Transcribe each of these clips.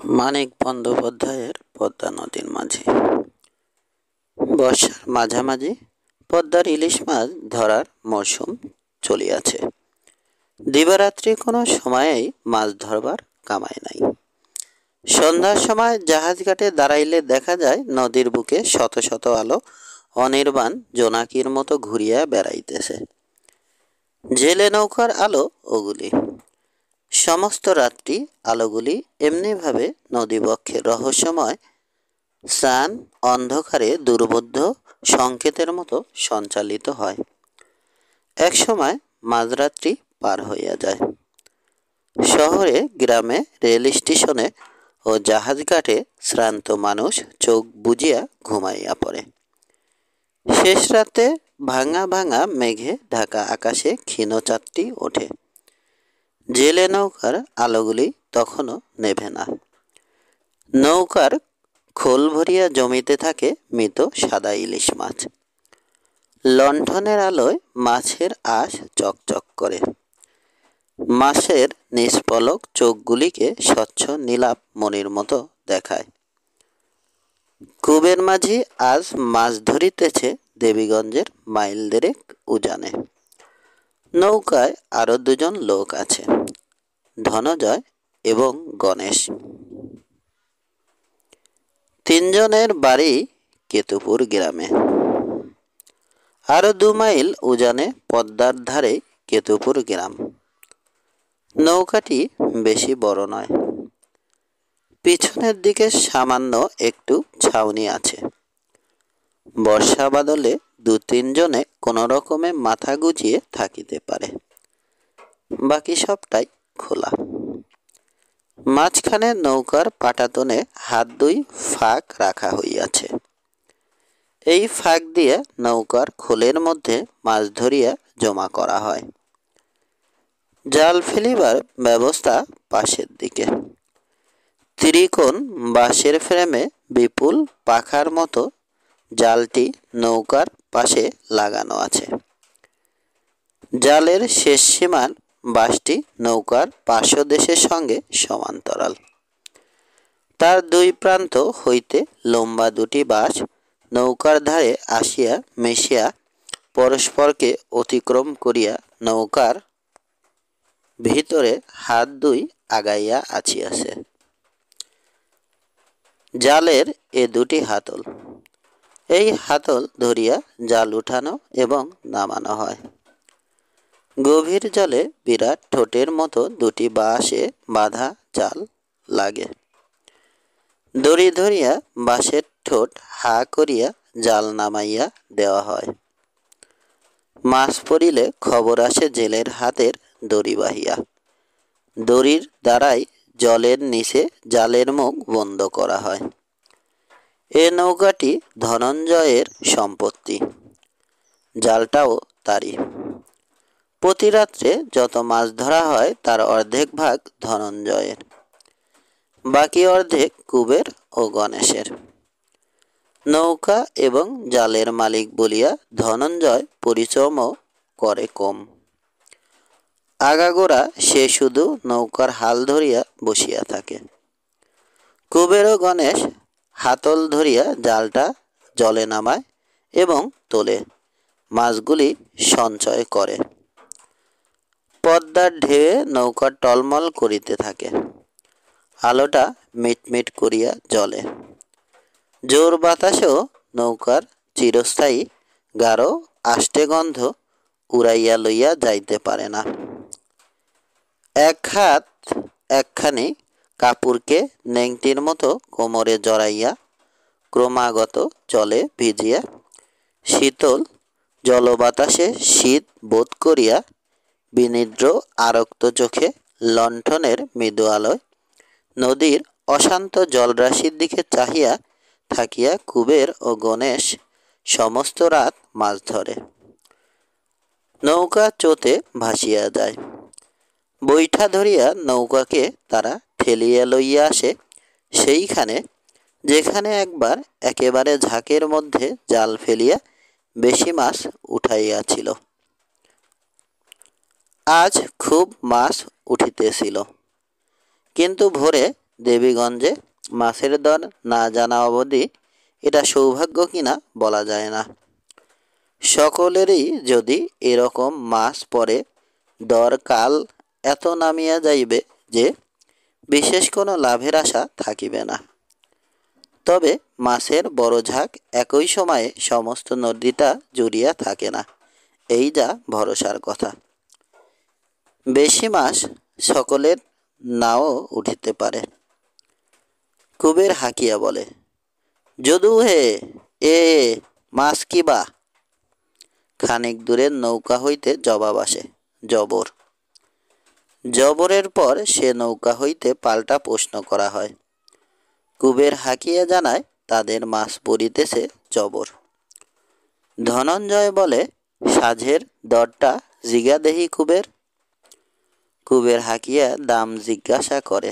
মানিক বন্দ্যোপাধ্যায়ের পদ্মা নদীর মাঝি। বর্ষার মাঝামাঝি পদ্মার ইলিশ মাছ ধরার মরশুম চলিয়াছে। দিবারাত্রি কোনো সময়েই মাছ ধরবার কামাই নাই। সন্ধ্যার সময় জাহাজ ঘাটে দাঁড়াইলে দেখা যায় নদীর বুকে শত শত আলো অনির্বাণ জোনাকির মতো ঘুরিয়া বেড়াইতেছে। জেলে নৌকার আলো ওগুলি। সমস্ত রাত্রি আলোগুলি এমনিভাবে নদীবক্ষের রহস্যময় স্নান অন্ধকারে দুর্বোধ্য সংকেতের মতো সঞ্চালিত হয়। একসময় মাঝরাত্রি পার হইয়া যায়। শহরে গ্রামে রেল স্টেশনে ও জাহাজ ঘাটে শ্রান্ত মানুষ চোখ বুজিয়া ঘুমাইয়া পড়ে। শেষ রাতে ভাঙা ভাঙা মেঘে ঢাকা আকাশে ক্ষীণ চাঁদটি ওঠে। জেলে নৌকার আলোগুলি তখনও নেভে না। নৌকার খোল ভরিয়া জমিতে থাকে মৃত সাদা ইলিশ মাছ। লণ্ঠনের আলোয় মাছের আঁশ চকচক করে। মাছের নিষ্পলক চোখগুলিকে স্বচ্ছ নীলাভ মণির মতো দেখায়। কুবের মাঝি আজ মাছ ধরিতেছে দেবীগঞ্জের মাইল দেড়েক উজানে। নৌকায় আরো দুজন লোক আছে, ধনঞ্জয় এবং গণেশ। তিনজনের বাড়ি কেতুপুর গ্রামে। আরো 2 মাইল উজানে পদ্মার ধারে কেতুপুর গ্রাম। নৌকাটি বেশি বড় নয়। পিছনের দিকে সামান্য একটু ছাউনি আছে। বর্ষা বাদলে 2-3 জনে কোনো রকমে মাথা গুজিয়ে থাকিতে পারে। বাকি সবটাই খোলা। মাঝখানে নৌকার পাটাতনে হাত 2 ফাঁক রাখা হইয়াছে। এই ফাঁক দিয়ে নৌকার খোলের মধ্যে মাছ ধরিয়া জমা করা হয়। জাল ফেলিবার ব্যবস্থা পাশের দিকে। ত্রিকোণ বাঁশের ফ্রেমে বিপুল পাখার মতো জালটি নৌকার পাশে লাগানো আছে। জালের শেষ সীমার বাঁশটি নৌকার পার্শ্বদেশের সঙ্গে সমান্তরাল। তার 2 প্রান্ত হইতে লম্বা 2টি বাঁশ নৌকার ধারে আসিয়া মিশিয়া পরস্পরকে অতিক্রম করিয়া নৌকার ভিতরে হাত 2 আগাইয়া আছিয়াছে। জালের এ 2টি হাতল। এই হাতল ধরিয়া জাল উঠানো এবং নামানো হয়। গভীর জলে বিরাট ঠোঁটের মতো 2টি বাঁশে বাঁধা জাল লাগে। দড়ি ধরিয়া বাঁশের ঠোঁট হা করিয়া জাল নামাইয়া দেওয়া হয়। মাছ পড়িলে খবর আসে জেলের হাতের দড়ি বাহিয়া। দড়ির দ্বারাই জলের নিচে জালের মুখ বন্ধ করা হয়। এ নৌকাটি ধনঞ্জয়ের সম্পত্তি। জালটাও তারই। প্রতি রাত্রে যত মাছ ধরা হয় তার অর্ধেক ভাগ ধনঞ্জয়ের, বাকি অর্ধেক কুবের ও গণেশের। নৌকা এবং জালের মালিক বলিয়া ধনঞ্জয় পরিশ্রমও করে কম। আগাগোড়া সে শুধু নৌকার হাল ধরিয়া বসিয়া থাকে। কুবের ও গণেশ হাতল ধরিয়া জালটা জলে নামায় এবং তোলে, মাছগুলি সঞ্চয় করে। পদ্মার ঢেউয়ে নৌকা টলমল করিতে থাকে। আলোটা মিটমিট করিয়া জ্বলে। জোর বাতাসেও নৌকার চিরস্থায়ী গাঢ় আষ্টে গন্ধ উড়াইয়া লইয়া যাইতে পারে না। এক হাত একখানি কাপড়কে নেংটির মতো কোমরে জড়াইয়া ক্রমাগত জলে ভিজিয়া শীতল জলবাতাসে শীত বোধ করিয়া বিনিদ্র আরক্ত চোখে লণ্ঠনের মৃদু আলোয় নদীর অশান্ত জলরাশির দিকে চাহিয়া থাকিয়া কুবের ও গণেশ সমস্ত রাত মাছ ধরে। নৌকা চোতে ভাসিয়া যায়। বৈঠা ধরিয়া নৌকাকে তারা ঠেলিয়া লইয়া আসে সেইখানে যেখানে একবার একেবারে ঝাঁকের মধ্যে জাল ফেলিয়া বেশি মাছ উঠাইয়াছিল। আজ খুব মাছ উঠিতেছিল, কিন্তু ভোরে দেবীগঞ্জে মাছের দর না জানা অবধি এটা সৌভাগ্য কিনা বলা যায় না। সকলেরই যদি এরকম মাস পরে দর কাল এত নামিয়া যাইবে যে বিশেষ কোনো লাভের আশা থাকিবে না। তবে মাছের বড় ঝাঁক একই সময়ে সমস্ত নদীটা জুড়িয়া থাকে না, এই যা ভরসার কথা। বেশি মাছ সকলের নাও উঠিতে পারে। কুবের হাকিয়া বলে, যদু হে, এ মাছ কিবা? খানিক দূরের নৌকা হইতে জবাব আসে, জবর। জবরের পর সে নৌকা হইতে পাল্টা প্রশ্ন করা হয়। কুবের হাকিয়া জানায় তাদের মাছ পড়িতেছে জবর। ধনঞ্জয় বলে, সাঝের দরটা জিগা দেহি কুবের। কুবের হাকিয়া দাম জিজ্ঞাসা করে।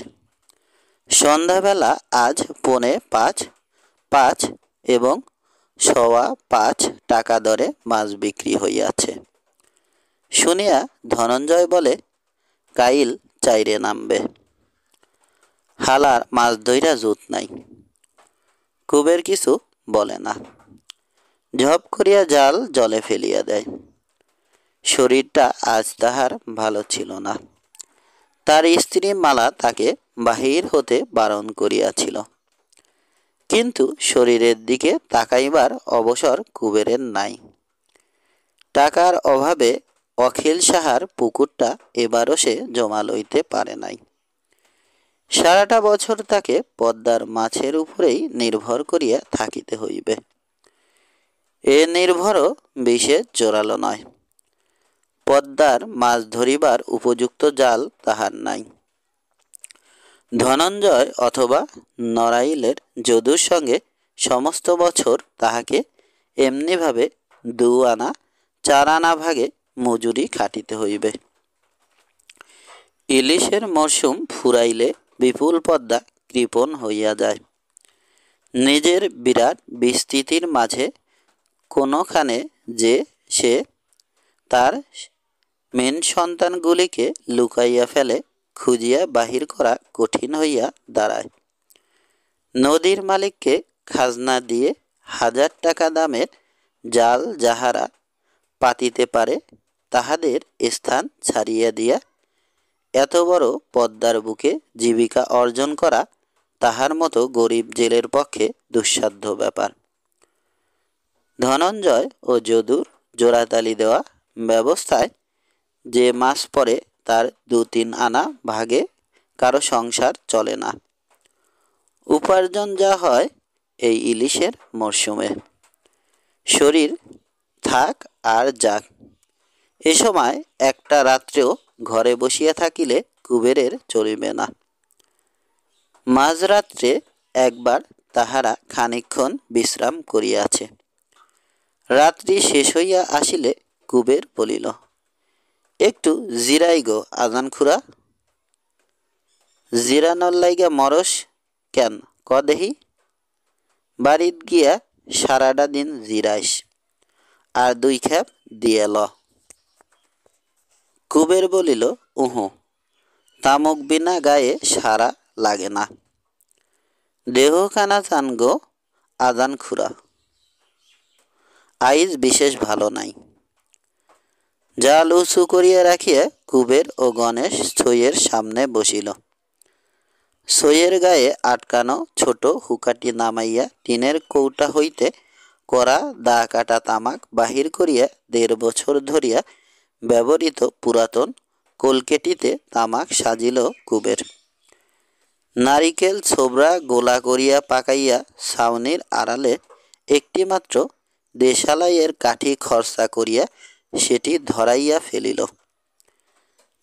সন্ধ্যাবেলা আজ 5.5 এবং 5.25 টাকা দরে মাছ বিক্রি হইয়াছে। শুনিয়া ধনঞ্জয় বলে, কাইল চাইরে নামবে। হালার মাছ ধইরা জুত নাই। কুবের কিছু বলে না, ঝপ করিয়া জাল জলে ফেলিয়া দেয়। শরীরটা আজ তাহার ভালো ছিল না। তার স্ত্রী মালা তাকে বাহির হতে বারণ করিয়াছিল, কিন্তু শরীরের দিকে তাকাইবার অবসর কুবেরের নাই। টাকার অভাবে অখিল সাহার পুকুরটা এবারও সে জমা লইতে পারে নাই। সারাটা বছর তাকে পদ্মার মাছের উপরেই নির্ভর করিয়া থাকিতে হইবে। এ নির্ভরও বিশেষ জোরালো নয়। পদ্মার মাছ ধরিবার উপযুক্ত জাল তাহার নাই। ধনঞ্জয় অথবা নড়াইলের যদুর সঙ্গে সমস্ত বছর তাহাকে এমনিভাবে 2 আনা 4 আনা ভাগে মজুরি খাটিতে হইবে। ইলিশের মরশুম ফুরাইলে বিপুল পদ্মা কৃপণ হইয়া যায়। নিজের বিরাট বিস্তৃতির মাঝে কোনোখানে যে সে তার মেন সন্তানগুলিকে লুকাইয়া ফেলে, খুঁজিয়া বাহির করা কঠিন হইয়া দাঁড়ায়। নদীর মালিককে খাজনা দিয়ে 1000 টাকা দামের জাল যাহারা পাতিতে পারে, তাহাদের স্থান ছাড়িয়া দিয়া এত বড় পদ্মার বুকে জীবিকা অর্জন করা তাহার মতো গরিব জেলের পক্ষে দুঃসাধ্য ব্যাপার। ধনঞ্জয় ও যদুর জোড়াতালি দেওয়া ব্যবস্থায় যে মাস পরে তার 2-3 আনা ভাগে কারো সংসার চলে না। উপার্জন যা হয় এই ইলিশের মরশুমে। শরীর থাক আর যাক, এ সময় একটা রাত্রেও ঘরে বসিয়া থাকিলে কুবেরের চলিবে না। মাঝরাত্রে একবার তাহারা খানিকক্ষণ বিশ্রাম করিয়াছে। রাত্রি শেষ হইয়া আসিলে কুবের বলিল, একটু জিরাই গো আজান খুড়া। জিরানোর লাইগা মরস কেন ক দেহি? বাড়িত গিয়া সারাটা দিন জিরাইস, আর 2 খেপ দিয়ে ল। কুবের বলিল, উহু, তামুক বিনা গায়ে সারা লাগে না। দেহখানা চান গো আজান খুড়া, আইজ বিশেষ ভালো নাই। জাল উঁচু করিয়া রাখিয়া কুবের ও গণেশ ছইয়ের সামনে বসিল। ছইয়ের গায়ে আটকানো ছোট হুকাটি নামাইয়া টিনের কৌটা হইতে করা দা কাটা তামাক বাহির করিয়া 1.5 বছর ধরিয়া ব্যবহৃত পুরাতন কলকেটিতে তামাক সাজিল কুবের। নারিকেল ছোবড়া গোলা করিয়া পাকাইয়া ছাউনির আড়ালে একটিমাত্র দেশালাইয়ের কাঠি খরচা করিয়া সেটি ধরাইয়া ফেলিল।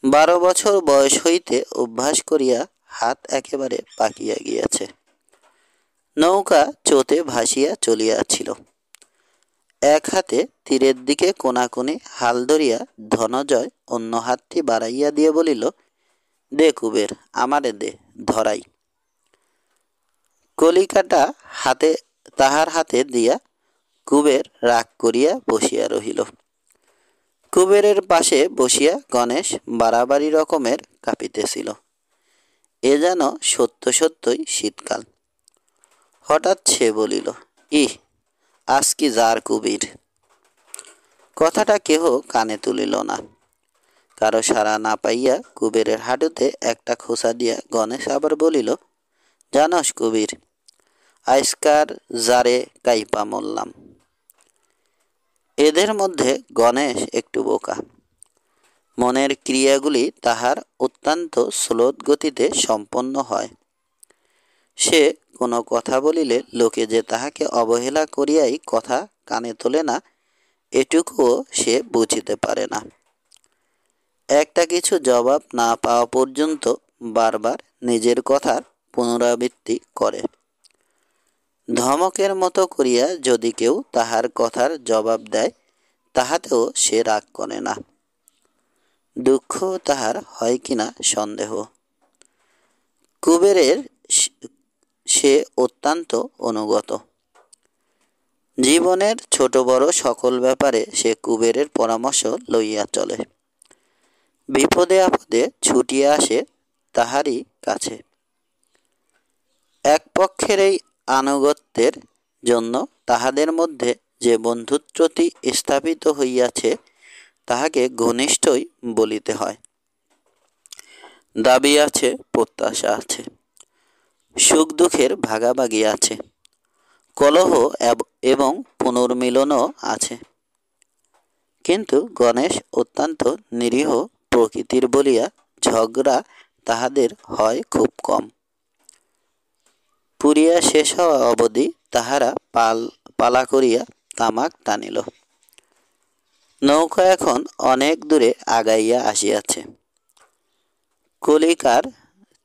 12 বছর বয়স হইতে অভ্যাস করিয়া হাত একেবারে পাকিয়া গিয়াছে। নৌকা চোতে ভাসিয়া চলিয়াছিল। এক হাতে তীরের দিকে কোনাকুনি হাল ধরিয়া ধনঞ্জয় অন্য হাতটি বাড়াইয়া দিয়ে বলিল, দে কুবের, আমারে দে, ধরাই। কলিকাটা হাতে তাহার হাতে দিয়া কুবের রাগ করিয়া বসিয়া রহিল। কুবেরের পাশে বসিয়া গণেশ বাড়াবাড়ি রকমের কাঁপিতেছিল। এ যেন সত্য সত্যই শীতকাল। হঠাৎ সে বলিল, ইহ, আজ কি যার কুবির। কথাটা কেহ কানে তুলিল না। কারো সাড়া না পাইয়া কুবেরের হাঁটুতে একটা খোঁচা দিয়া গণেশ আবার বলিল, জানস কুবির, আইসকার জারে কাইপা মরলাম। এদের মধ্যে গণেশ একটু বোকা। মনের ক্রিয়াগুলি তাহার অত্যন্ত স্লোত গতিতে সম্পন্ন হয়। সে কোনো কথা বলিলে লোকে যে তাহাকে অবহেলা করিয়াই কথা কানে তোলে না, এটুকুও সে বুঝিতে পারে না। একটা কিছু জবাব না পাওয়া পর্যন্ত বারবার নিজের কথার পুনরাবৃত্তি করে। ধমকের মতো করিয়া যদি কেউ তাহার কথার জবাব দেয়, তাহাতেও সে রাগ করে না। দুঃখ তাহার হয় কিনা সন্দেহ। কুবেরের সে অত্যন্ত অনুগত। জীবনের ছোট বড় সকল ব্যাপারে সে কুবেরের পরামর্শ লইয়া চলে। বিপদে আপদে ছুটিয়া আসে তাহারই কাছে। এক পক্ষের এই আনুগত্যের জন্য তাহাদের মধ্যে যে বন্ধুত্বটি স্থাপিত হইয়াছে, তাহাকে ঘনিষ্ঠই বলিতে হয়। দাবি আছে, প্রত্যাশা আছে, সুখ দুঃখের ভাগাভাগি আছে, কলহ এবং পুনর্মিলনও আছে। কিন্তু গণেশ অত্যন্ত নিরীহ প্রকৃতির বলিয়া ঝগড়া তাহাদের হয় খুব কম। পুরিয়া শেষ হওয়া অবধি তাহারা পালা করিয়া তামাক টানিল। নৌকা এখন অনেক দূরে আগাইয়া আসিয়াছে। কলিকার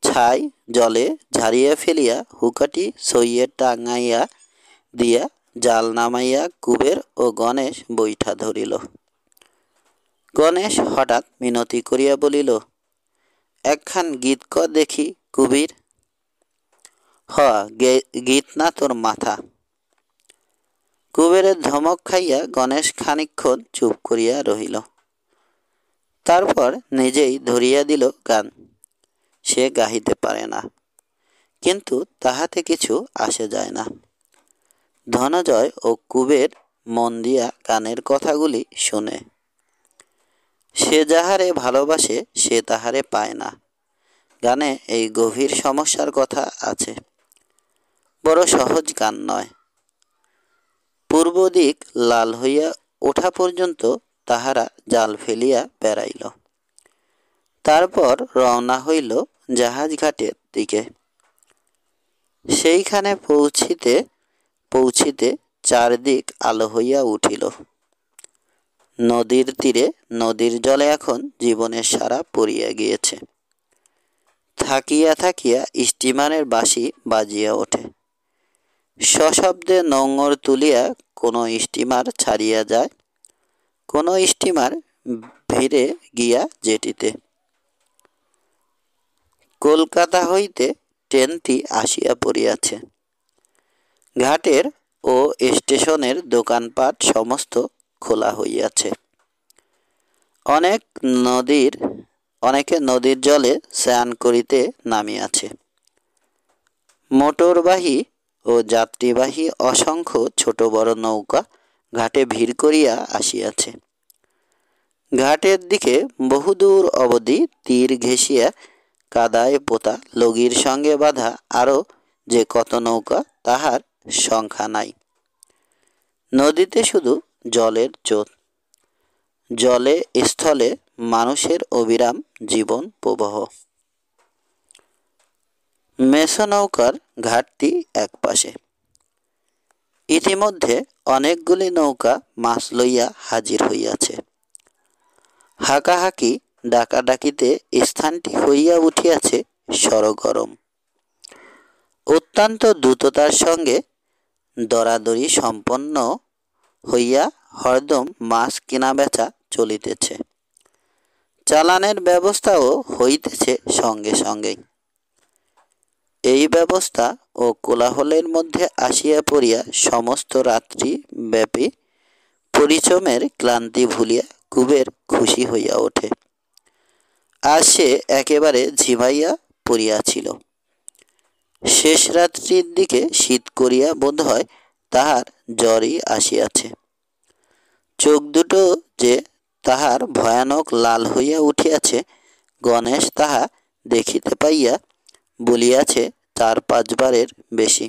ছাই জলে ঝাড়িয়া ফেলিয়া হুকাটি সইয়ে টাঙাইয়া দিয়া জাল নামাইয়া কুবের ও গণেশ বৈঠা ধরিল। গণেশ হঠাৎ মিনতি করিয়া বলিল, একখান গীত কর দেখি কুবির। হ, গীত না তোর মাথা। কুবেরের ধমক খাইয়া গণেশ খানিকক্ষণ চুপ করিয়া রহিল। তারপর নিজেই ধরিয়া দিল গান। সে গাহিতে পারে না, কিন্তু তাহাতে কিছু আসে যায় না। ধনঞ্জয় ও কুবের মন দিয়া গানের কথাগুলি শোনে। সে যাহারে ভালোবাসে সে তাহারে পায় না। গানে এই গভীর সমস্যার কথা আছে। বড় সহজ গান নয়। পূর্ব দিক লাল হইয়া ওঠা পর্যন্ত তাহারা জাল ফেলিয়া বেড়াইল। তারপর রওনা হইল জাহাজ ঘাটের দিকে। সেইখানে পৌঁছিতে চারদিক আলো হইয়া উঠিল। নদীর তীরে নদীর জলে এখন জীবনের সারা পড়িয়া গিয়েছে। থাকিয়া থাকিয়া স্টিমারের বাঁশি বাজিয়া ওঠে। সশব্দে নোঙর তুলিয়া কোনো স্টিমার ছাড়িয়া যায়, কোনো স্টিমার ভিড়ে গিয়া জেটিতে। কলকাতা হইতে ট্রেনটি আসিয়া পড়িয়াছে। ঘাটের ও স্টেশনের দোকানপাট সমস্ত খোলা হইয়াছে। অনেকে নদীর জলে স্নান করিতে নামিয়াছে। মোটরবাহী ও যাত্রীবাহী অসংখ্য ছোট বড় নৌকা ঘাটে ভিড় করিয়া আসিয়াছে। ঘাটের দিকে বহুদূর অবধি তীর ঘেঁষিয়া কাদায় পোতা লগির সঙ্গে বাঁধা আরও যে কত নৌকা, তাহার সংখ্যা নাই। নদীতে শুধু জলের স্রোত। জলে স্থলে মানুষের অবিরাম জীবন প্রবাহ। মেছো নৌকার ঘাটটি এক পাশে। ইতিমধ্যে অনেকগুলি নৌকা মাছ লইয়া হাজির হইয়াছে। হাঁকাহাঁকি ডাকাডাকিতে স্থানটি হইয়া উঠিয়াছে সরগরম। অত্যন্ত দ্রুততার সঙ্গে দরাদরি সম্পন্ন হইয়া হরদম মাছ কেনাবেচা চলিতেছে। চালানের ব্যবস্থাও হইতেছে সঙ্গে সঙ্গেই। এই ব্যবস্থা ও কোলাহলের মধ্যে আসিয়া পড়িয়া সমস্ত রাত্রি ব্যাপী পরিশ্রমের ক্লান্তি ভুলিয়া কুবের খুশি হইয়া ওঠে। আজ সে একেবারে ঝিমাইয়া পড়িয়াছিল। শেষ রাত্রির দিকে শীত করিয়া বোধ হয় তাহার জ্বরই আসিয়াছে। চোখ দুটো যে তাহার ভয়ানক লাল হইয়া উঠিয়াছে, গণেশ তাহা দেখিতে পাইয়া বলিয়াছে 4-5 বারের বেশি।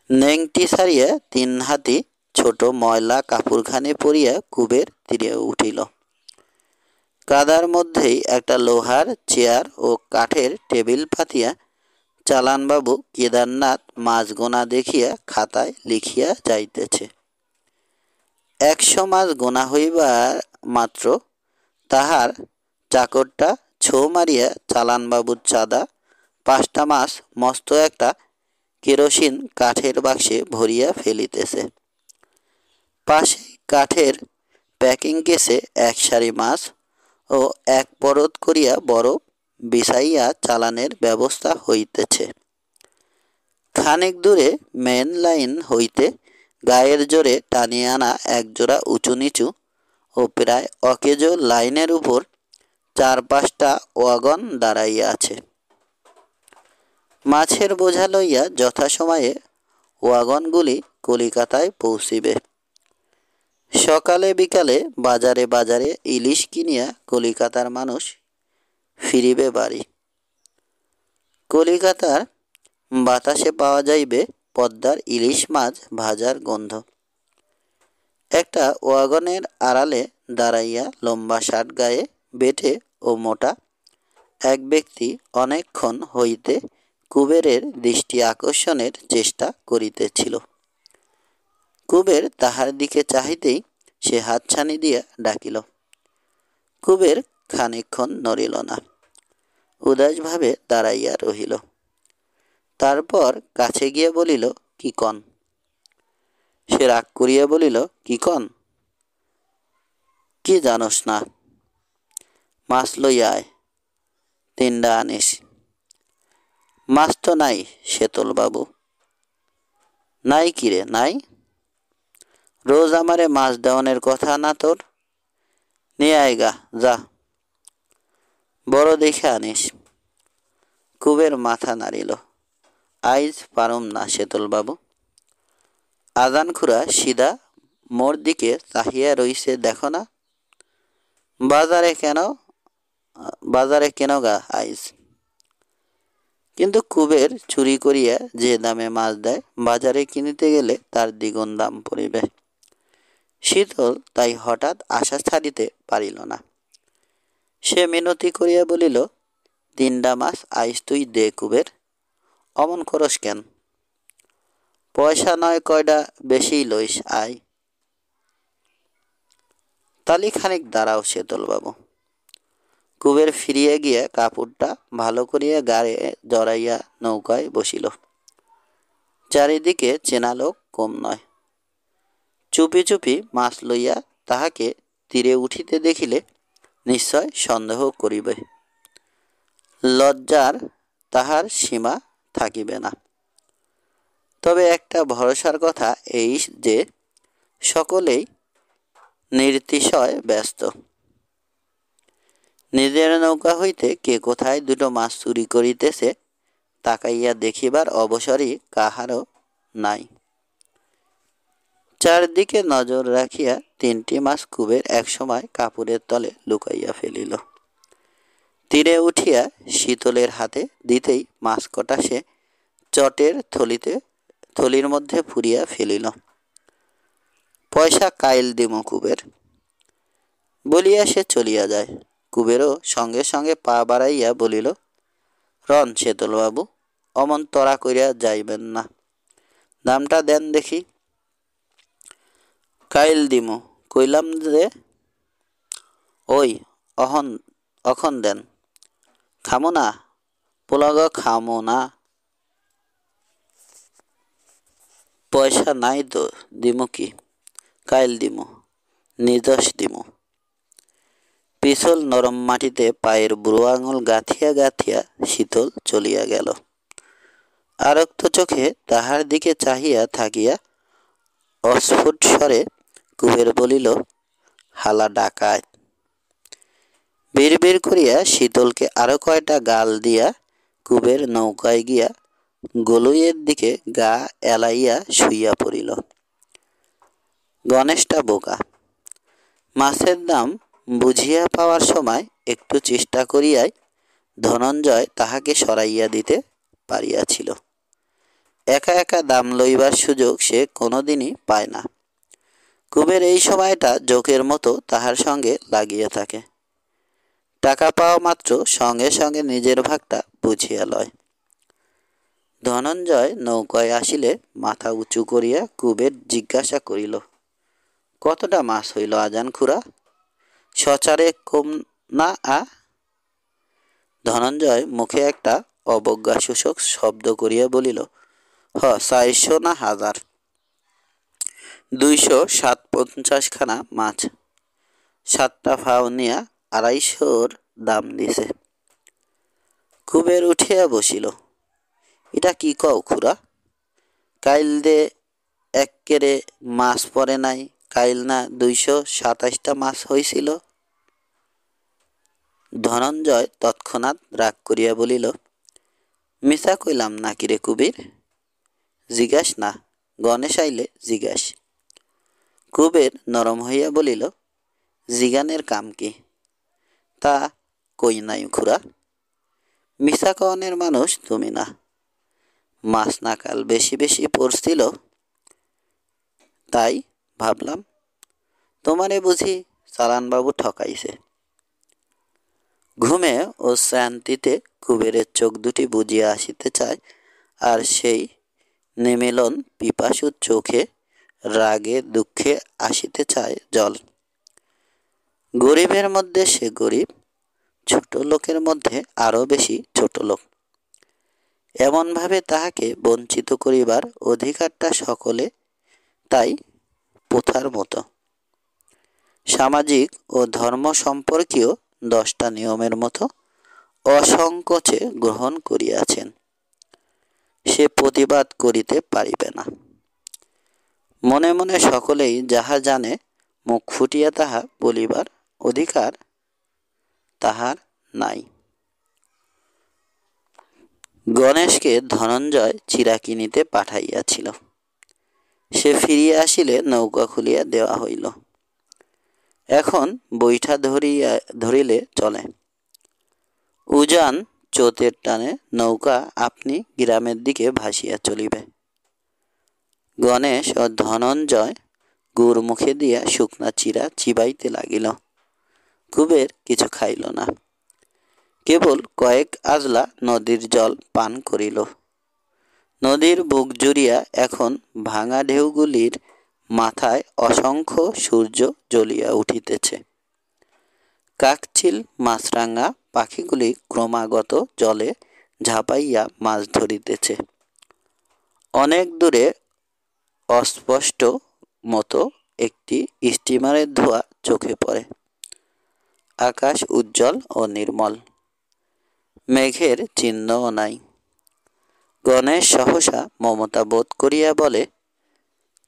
নেংটি সারিয়া 3 হাতি ছোট ময়লা কাপড়খানি পরিয়া কুবের তীরে উঠিল। কাদার মধ্যেই একটা লোহার চেয়ার ও কাঠের টেবিল পাতিয়া চালানবাবু কেদারনাথ মাছ গোনা দেখিয়া খাতায় লিখিয়া যাইতেছে। 100 মাছ গোনা হইবার মাত্র তাহার চাকরটা ছো মারিয়া চালানবাবুর চাঁদা 5টা মাছ মস্ত একটা কেরোসিন কাঠের বাক্সে ভরিয়া ফেলিতেছে। পাশে কাঠের প্যাকিং কেসে 1 সারি মাছ ও 1 পরত করিয়া বরফ বিছাইয়া চালানের ব্যবস্থা হইতেছে। খানিক দূরে মেন লাইন হইতে গায়ের জোরে টানিয়া আনা 1 জোড়া উঁচু নিচু ও প্রায় অকেজো লাইনের উপর 4-5টা ওয়াগন দাঁড়াইয়া আছে। মাছের বোঝা লইয়া যথাসময়ে ওয়াগনগুলি কলিকাতায় পৌঁছিবে। সকালে বিকালে বাজারে বাজারে ইলিশ কিনিয়া কলিকাতার মানুষ ফিরিবে বাড়ি। কলিকাতার বাতাসে পাওয়া যাইবে পদ্মার ইলিশ মাছ ভাজার গন্ধ। একটা ওয়াগনের আড়ালে দাঁড়াইয়া লম্বা শার্ট গায়ে বেঁটে ও মোটা এক ব্যক্তি অনেকক্ষণ হইতে কুবেরের দৃষ্টি আকর্ষণের চেষ্টা করিতেছিল। কুবের তাহার দিকে চাহিতেই সে হাতছানি দিয়া ডাকিল। কুবের খানিকক্ষণ নড়িল না, উদাসভাবে দাঁড়াইয়া রহিল। তারপর কাছে গিয়া বলিল, কি কন? সে রাগ করিয়া বলিল, কি কন? কি জানোস না? মাছ লইয়া আয়, 3টা আনিস। মাছ তো নাই শেতল বাবু। নাই কিরে নাই? রোজ আমারে মাছ দেওয়ানের কথা না তোর? নিয়ে আয়গা যা, বড় দেখে আনিস। কুবের মাথা নাড়িল। আইজ পারুম না শেতল বাবু। আজান খুড়া সিধা মোর দিকে চাহিয়া রইছে দেখো না। বাজারে কেন গা আইজ? কিন্তু কুবের চুরি করিয়া যে দামে মাছ দেয় বাজারে কিনিতে গেলে তার দ্বিগুণ দাম পড়িবে। শীতল তাই হঠাৎ আশা ছাড়িতে পারিল না। সে মিনতি করিয়া বলিল, 3টা মাছ আইজ তুই দে কুবের, অমন করস কেন? পয়সা নয় কয়টা বেশি লইস আয়। তালি খানিক দাঁড়াও শেতল বাবু। কুবের ফিরিয়া গিয়া কাপড়টা ভালো করিয়া গায়ে জড়াইয়া নৌকায় বসিল। চারিদিকে চেনা লোক কম নয়। চুপি চুপি মাছ লইয়া তাহাকে তীরে উঠিতে দেখিলে নিশ্চয় সন্দেহ করিবে। লজ্জার তাহার সীমা থাকিবে না। তবে একটা ভরসার কথা এই যে সকলেই নির্তিশয় ব্যস্ত। নিজের নৌকা হইতে কে কোথায় 2টো মাছ চুরি করিতেছে তাকাইয়া দেখিবার অবসরই কাহারও নাই। চারদিকে নজর রাখিয়া 3টি মাছ কুবের একসময় কাপড়ের তলে লুকাইয়া ফেলিল। তীরে উঠিয়া শীতলের হাতে দিতেই মাছ কটা সে চটের থলির মধ্যে পুরিয়া ফেলিল। পয়সা কাইল দিমু কুবের বলিয়া সে চলিয়া যায়। কুবেরও সঙ্গে সঙ্গে পা বাড়াইয়া বলিল, রন শেতল বাবু, অমন তড়া করিয়া যাইবেন না, দামটা দেন দেখি। কাইল দিমু কইলাম যে। ওই অখন দেন। খামো না পোলাগ, খামো না। পয়সা নাই তো দিমু কি? কাইল দিমু, নির্দোষ দিমু। পিছল নরম মাটিতে পায়ের বুড়ো আঙুল গাঁথিয়া গাঁথিয়া শীতল চলিয়া গেল। আরক্ত চোখে তাহার দিকে চাহিয়া থাকিয়া অস্ফুট স্বরে কুবের বলিল, হালা ডাকাত। বিড় করিয়া শীতলকে আরো কয়টা গাল দিয়া কুবের নৌকায় গিয়া গলুইয়ের দিকে গা এলাইয়া শুইয়া পড়িল। গণেশটা বোকা, মাছের দাম বুঝিয়া পাওয়ার সময় একটু চেষ্টা করিয়াই ধনঞ্জয় তাহাকে সরাইয়া দিতে পারিয়াছিল। একা একা দাম লইবার সুযোগ সে কোনোদিনই পায় না। কুবের এই সময়টা জোকের মতো তাহার সঙ্গে লাগিয়া থাকে। টাকা পাওয়া মাত্র সঙ্গে সঙ্গে নিজের ভাগটা বুঝিয়া লয়। ধনঞ্জয় নৌকায় আসিলে মাথা উঁচু করিয়া কুবের জিজ্ঞাসা করিল, কতটা মাছ হইল আজান খুড়া? সচারে কম না আ? ধনঞ্জয় মুখে একটা অবজ্ঞাসূচক শব্দ করিয়া বলিল, 400 না 1000, 257 খানা মাছ, 7টা ফাও নিয়া 250 দাম দিছে। কুবের উঠিয়া বসিল, এটা কি কও খুড়া? কাইল দে এক্কেরে মাছ পড়ে নাই, কাইল না 227টা মাছ হইছিল? ধনঞ্জয় তৎক্ষণাৎ রাগ করিয়া বলিল, মিছা কইলাম নাকি রে কুবির? জিজ্ঞাস না, গণেশ আইলে জিজ্ঞাস। কুবের নরম হইয়া বলিল, জিগানের কাম কি? তা কই নাই খুড়া। মিছা কওনের মানুষ তুমি না। মাছ না কাল বেশি বেশি পড়ছিল, তাই ভাবলাম তোমারে বুঝি চালানবাবু ঠকাইছে। ঘুমে ও শ্রান্তিতে কুবেরের চোখ দুটি বুজিয়া আসিতে চায়, আর সেই নিমিলন পিপাসু চোখে রাগে দুঃখে আসিতে চায় জল। গরিবের মধ্যে সে গরিব, ছোট লোকের মধ্যে আরো বেশি ছোট লোক। এমনভাবে তাহাকে বঞ্চিত করিবার অধিকারটা সকলে তাই প্রথার মতো। সামাজিক ও ধর্ম সম্পর্কীয় 10টা নিয়মের মতো অসংকোচে গ্রহণ করিয়াছেন। সে প্রতিবাদ করিতে পারিবে না। মনে মনে সকলেই যাহা জানে মুখ ফুটিয়া তাহা বলিবার অধিকার তাহার নাই। গণেশকে ধনঞ্জয় চিরা কিনিতে পাঠাইয়াছিল। সে ফিরিয়া আসিলে নৌকা খুলিয়া দেওয়া হইল। এখন বৈঠা ধরিলে চলে। উজান চোতের টানে নৌকা আপনি গ্রামের দিকে ভাসিয়া চলিবে। গণেশ ও ধনঞ্জয় গুড় মুখে দিয়া শুকনা চিরা চিবাইতে লাগিল। কুবের কিছু খাইল না, কেবল কয়েক আজলা নদীর জল পান করিল। নদীর বুক জুড়িয়া এখন ভাঙা ঢেউগুলির মাথায় অসংখ্য সূর্য জ্বলিয়া উঠিতেছে। কাকচিল মাছরাঙা পাখিগুলি ক্রমাগত জলে ঝাঁপাইয়া মাছ ধরিতেছে। অনেক দূরে অস্পষ্ট মতো একটি স্টিমারের ধোঁয়া চোখে পড়ে। আকাশ উজ্জ্বল ও নির্মল, মেঘের চিহ্নও নাই। গণেশ সহসা মমতা বোধ করিয়া বলে,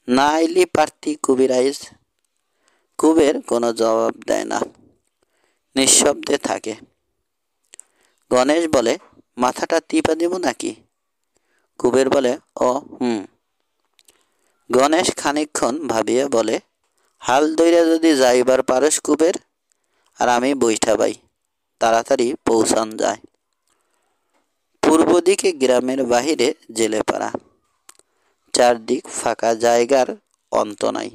না আইলি পারতি কুবিরাইজ। কুবের কোনো জবাব দেয় না, নিঃশব্দে থাকে। গণেশ বলে, মাথাটা টিপা দিব নাকি? কুবের বলে, ও হুম। গণেশ খানিকক্ষণ ভাবিয়া বলে, হাল ধইরা যদি যাইবার পারস কুবের, আর আমি বৈঠা বাই, তাড়াতাড়ি পৌঁছান যায়। পূর্ব দিকে গ্রামের বাহিরে জেলেপাড়া, চারদিক ফাঁকা জায়গার অন্ত নাই।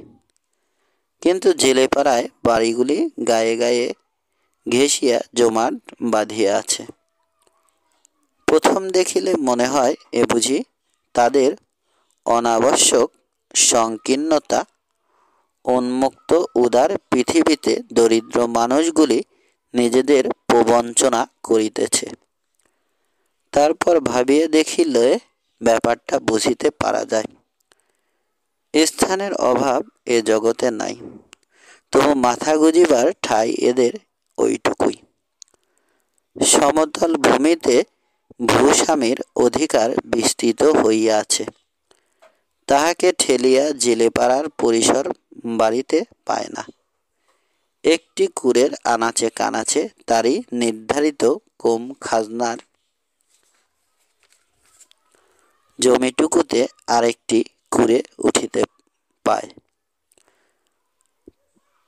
কিন্তু জেলেপাড়ায় বাড়িগুলি গায়ে গায়ে ঘেঁষিয়া জমাট বাঁধিয়া আছে। প্রথম দেখিলে মনে হয় এ বুঝি তাদের অনাবশ্যক সংকীর্ণতা উন্মুক্ত উদার পৃথিবীতে দরিদ্র মানুষগুলি নিজেদের প্রবঞ্চনা করিতেছে। তারপর ভাবিয়া দেখিলে ব্যাপারটা বুঝিতে পারা যায়। স্থানের অভাব এ জগতে নাই, তবু মাথা গুজিবার ঠাঁই এদের ওইটুকুই। সমতল ভূমিতে ভূস্বামীর অধিকার বিস্তৃত হইয়াছে, তাহাকে ঠেলিয়া জেলেপাড়ার পরিসর বাড়িতে পায় না। একটি কুরের আনাচে কানাচে তারই নির্ধারিত কম খাজনার জমিটুকুতে আরেকটি কুরে উঠিতে পায়।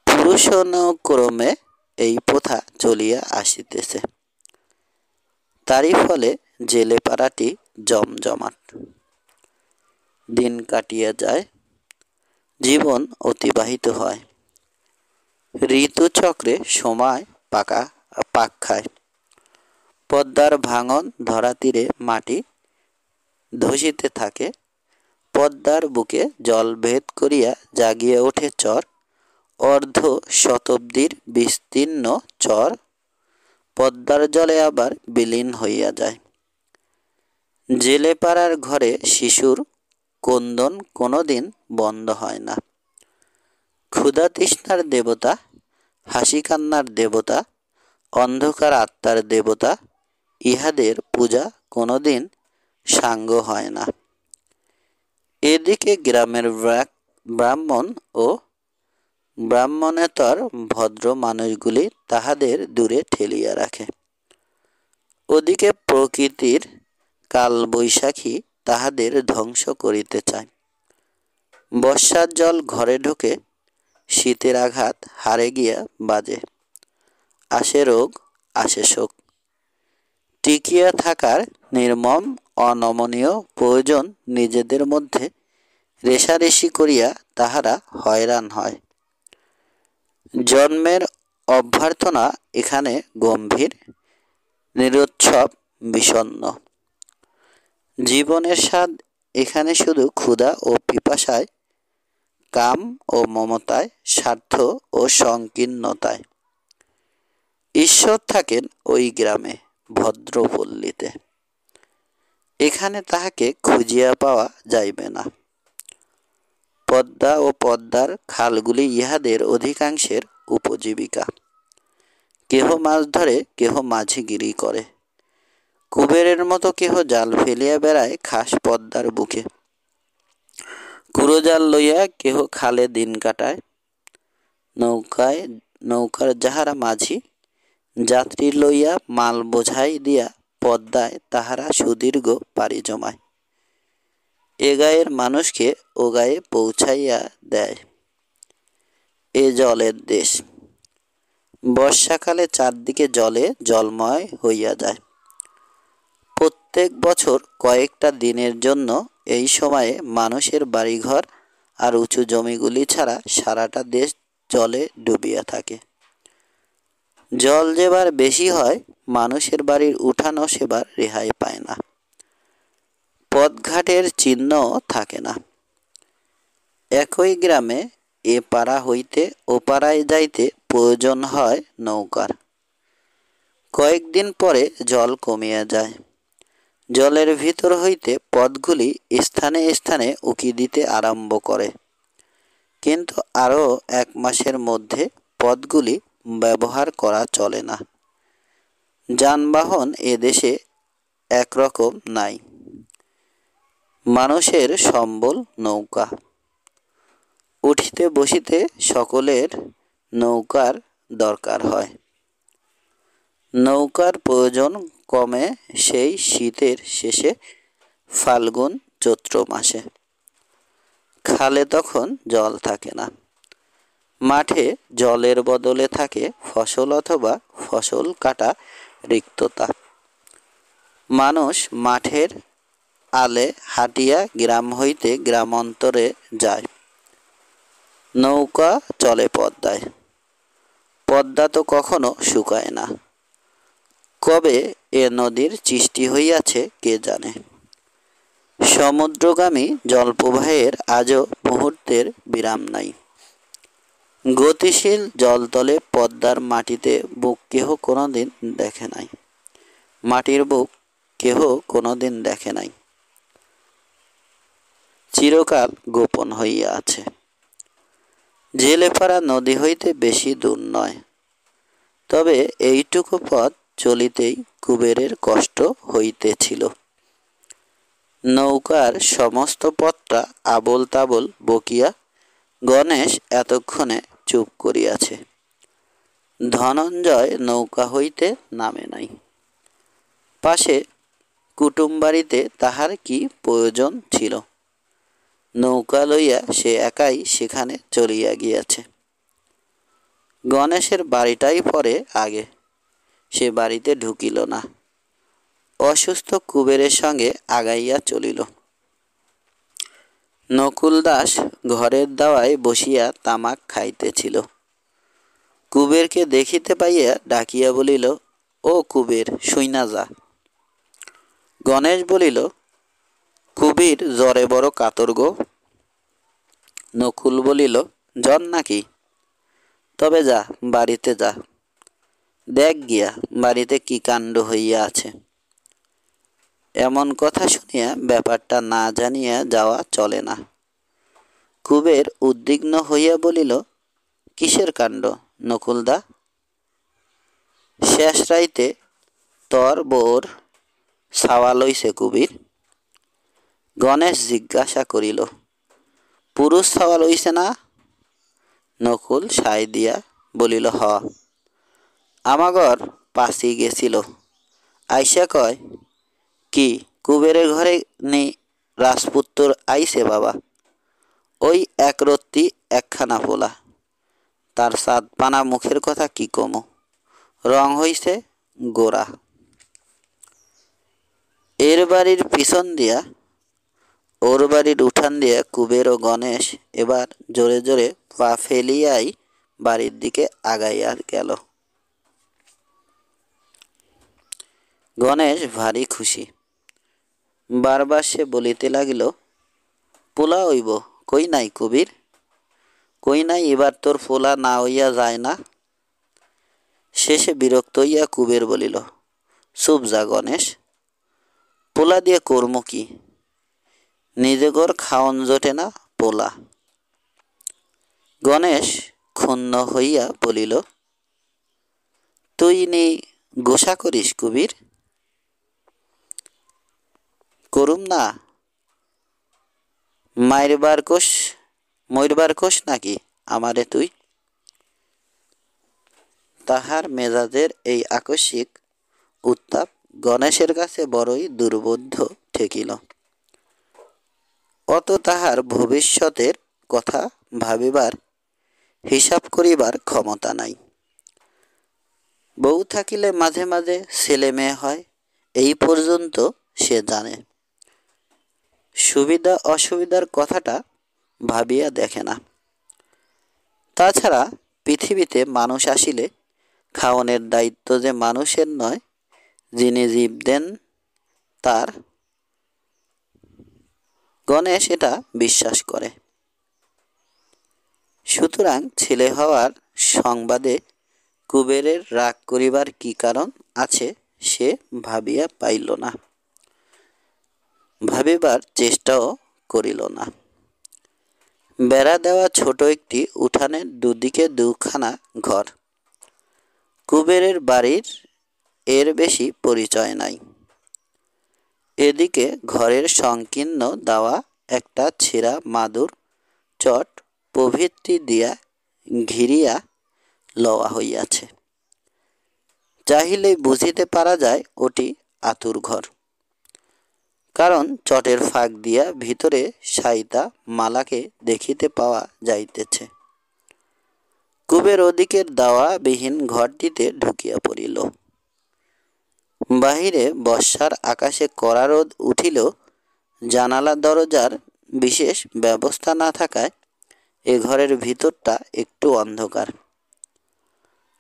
পুরুষানুক্রমে এই প্রথা চলিয়া আসিতেছে। তারই ফলে জেলে পাড়াটি জমজমাট। দিন কাটিয়া যায়, জীবন অতিবাহিত হয়। ঋতুচক্রে সময় পাক খায়। পদ্মার ভাঙন ধরা তীরে মাটি ধসিতে থাকে। পদ্মার বুকে জল ভেদ করিয়া জাগিয়া ওঠে চর। অর্ধ শতাব্দীর বিস্তীর্ণ চর পদ্মার জলে আবার বিলীন হইয়া যায়। জেলেপাড়ার ঘরে শিশুর ক্রন্দন কোনোদিন বন্ধ হয় না। ক্ষুধা তৃষ্ণার দেবতা, হাসি কান্নার দেবতা, অন্ধকার আত্মার দেবতা, ইহাদের পূজা কোনোদিন সাঙ্গ হয় না। এদিকে গ্রামের ব্রাহ্মণ ও ব্রাহ্মণেতর ভদ্র মানুষগুলি তাহাদের দূরে ঠেলিয়া রাখে। ওদিকে প্রকৃতির কালবৈশাখী তাহাদের ধ্বংস করিতে চায়। বর্ষার জল ঘরে ঢোকে, শীতের আঘাত হাড়ে গিয়া বাজে। আসে রোগ, আসে শোক। টিকিয়া থাকার নির্মম অনমনীয় প্রয়োজন নিজেদের মধ্যে রেষারেষি করিয়া তাহারা হয়রান হয়। জন্মের অভ্যর্থনা এখানে গম্ভীর, নিরুৎসব, বিষণ্ণ। জীবনের স্বাদ এখানে শুধু ক্ষুধা ও পিপাসায়, কাম ও মমতায়, স্বার্থ ও সংকীর্ণতায়। ঈশ্বর থাকেন ওই গ্রামে, ভদ্রপল্লীতে। এখানে তাহাকে খুঁজিয়া পাওয়া যাইবে না। পদ্মা ও পদ্মার খালগুলি ইহাদের অধিকাংশের উপজীবিকা। কেহ মাছ ধরে, কেহ মাঝিগিরি করে। কুবেরের মতো কেহ জাল ফেলিয়া বেড়ায় খাস পদ্মার বুকে। কুড়োজাল লইয়া কেহ খালে দিন কাটায়। নৌকার যাহারা মাঝি, যাত্রী লইয়া মাল বোঝাই দিয়া পদ্মায় তাহারা সুদীর্ঘ পাড়ি জমায়। এ গায়ের মানুষকে ও গায়ে পৌঁছাইয়া দেয়। এ জলের দেশ। বর্ষাকালে চারদিকে জলে জলময় হইয়া যায়। প্রত্যেক বছর কয়েকটা দিনের জন্য এই সময়ে মানুষের বাড়িঘর আর উঁচু জমিগুলি ছাড়া সারাটা দেশ জলে ডুবিয়া থাকে। জল যেবার বেশি হয়, মানুষের বাড়ির উঠানও সেবার রেহাই পায় না। পথঘাটের চিহ্নও থাকে না। একই গ্রামে এ পাড়া হইতে ও পাড়ায় যাইতে প্রয়োজন হয় নৌকার। কয়েকদিন পরে জল কমিয়া যায়। জলের ভিতর হইতে পথগুলি স্থানে স্থানে উকি দিতে আরম্ভ করে। কিন্তু আরও 1 মাসের মধ্যে পথগুলি ব্যবহার করা চলে না। যানবাহন এদেশে একরকম নাই। মানুষের সম্বল নৌকা। উঠিতে বসিতে সকলের নৌকার দরকার হয়। নৌকার প্রয়োজন কমে সেই শীতের শেষে, ফাল্গুন চৈত্র মাসে। খালে তখন জল থাকে না। মাঠে জলের বদলে থাকে ফসল অথবা ফসল কাটা রিক্ততা। মানুষ মাঠের আলে হাঁটিয়া গ্রাম হইতে গ্রামান্তরে যায়। নৌকা চলে পদ্মায়। পদ্মা তো কখনো শুকায় না। কবে এ নদীর সৃষ্টি হইয়াছে কে জানে। সমুদ্রগামী জলপ্রবাহের আজও মুহূর্তের বিরাম নাই। গতিশীল জলতলে পদ্মার মাটিতে বুক কেহ কোনোদিন দেখে নাই। মাটির বুক কেহ কোনোদিন দেখে নাই। চিরকাল গোপন হইয়া আছে। জেলেপাড়া নদী হইতে বেশি দূর নয়। তবে এইটুকু পথ চলিতেই কুবেরের কষ্ট হইতেছিল। নৌকার সমস্ত পথটা আবোল তাবোল বকিয়া গণেশ এতক্ষণে চুপ করিয়াছে। ধনঞ্জয় নৌকা হইতে নামে নাই। পাশে কুটুম বাড়িতে তাহার কি প্রয়োজন ছিল? নৌকা লইয়া সে একাই সেখানে চলিয়া গিয়াছে। গণেশের বাড়িটাই পরে আগে, সে বাড়িতে ঢুকিল না, অসুস্থ কুবেরের সঙ্গে আগাইয়া চলিল। নকুল দাস ঘরের দাওয়ায় বসিয়া তামাক খাইতেছিল। কুবেরকে দেখিতে পাইয়া ডাকিয়া বলিল, ও কুবের, শুইনা যা। গণেশ বলিল, কুবির জ্বরে বড় কাতর গো। নকুল বলিল, জ্বর নাকি? তবে যা, বাড়িতে যা, দেখ গিয়া বাড়িতে কি কাণ্ড হইয়া আছে। এমন কথা শুনিয়া ব্যাপারটা না জানিয়া যাওয়া চলে না। কুবের উদ্বিগ্ন হইয়া বলিল, কিসের কাণ্ড নকুলদা? শেষ রাইতে তোর বউর ছাওয়া লইছে কুবির? গণেশ জিজ্ঞাসা করিল, পুরুষ ছাওয়া লইছে না? নকুল সায় দিয়া বলিল, হ। আমাগর পাশি গেছিল, আইসা কয়, কি কুবেরের ঘরে নেই রাজপুত্তর আইছে বাবা? ওই এক রত্তি একখানা পোলা, তার সাত পানা মুখের কথা কি কমো, রং হইছে গোরা। এর বাড়ির পিছন দিয়া ওর বাড়ির উঠান দিয়া কুবের ও গণেশ এবার জোরে জোরে পা ফেলিয়াই বাড়ির দিকে আগাইয়া গেল। গণেশ ভারী খুশি। বারবার সে বলিতে লাগিল, পোলা হইব, কই নাই কুবির, কই নাই, এবার তোর পোলা না হইয়া যায় না। শেষে বিরক্ত হইয়া কুবের বলিল, চুপ যা গণেশ, পোলা দিয়ে কর্ম কি? নিজে ঘর খাওন জোটে না, পোলা। গণেশ ক্ষুণ্ণ হইয়া বলিল, তুই নি গোসা করিস কুবির? করুম না, মরবার কোষ নাকি আমারে তুই? তাহার মেজাজের এই আকস্মিক উত্তাপ গণেশের কাছে বড়ই দুর্বোধ্য ঠেকিল। অত তাহার ভবিষ্যতের কথা ভাবিবার, হিসাব করিবার ক্ষমতা নাই। বউ থাকিলে মাঝে মাঝে ছেলে মেয়ে হয়, এই পর্যন্ত সে জানে। সুবিধা অসুবিধার কথাটা ভাবিয়া দেখে না। তাছাড়া পৃথিবীতে মানুষ আসিলে খাওয়ানোর দায়িত্ব যে মানুষের নয়, যিনি জীব দেন তার। গণেশ এটা বিশ্বাস করে। সুতরাং ছেলে হওয়ার সংবাদে কুবেরের রাগ করিবার কি কারণ আছে সে ভাবিয়া পাইল না, ভাবিবার চেষ্টাও করিল না। বেড়া দেওয়া ছোট একটি উঠানের দুদিকে দুখানা ঘর। কুবেরের বাড়ির এর বেশি পরিচয় নাই। এদিকে ঘরের সংকীর্ণ দেওয়া একটা ছেঁড়া মাদুর চট প্রভৃতি দিয়া ঘিরিয়া লওয়া হইয়াছে। চাহিলেই বুঝিতে পারা যায় ওটি আতুর ঘর, কারণ চটের ফাঁক দিয়া ভিতরে শায়িতা মালাকে দেখিতে পাওয়া যাইতেছে। কুবের ওদিকের দাওয়া বিহীন ঘরটিতে ঢুকিয়া পড়িল। বাহিরে বর্ষার আকাশে কড়া রোদ উঠিলেও জানালা দরজার বিশেষ ব্যবস্থা না থাকায় এ ঘরের ভিতরটা একটু অন্ধকার।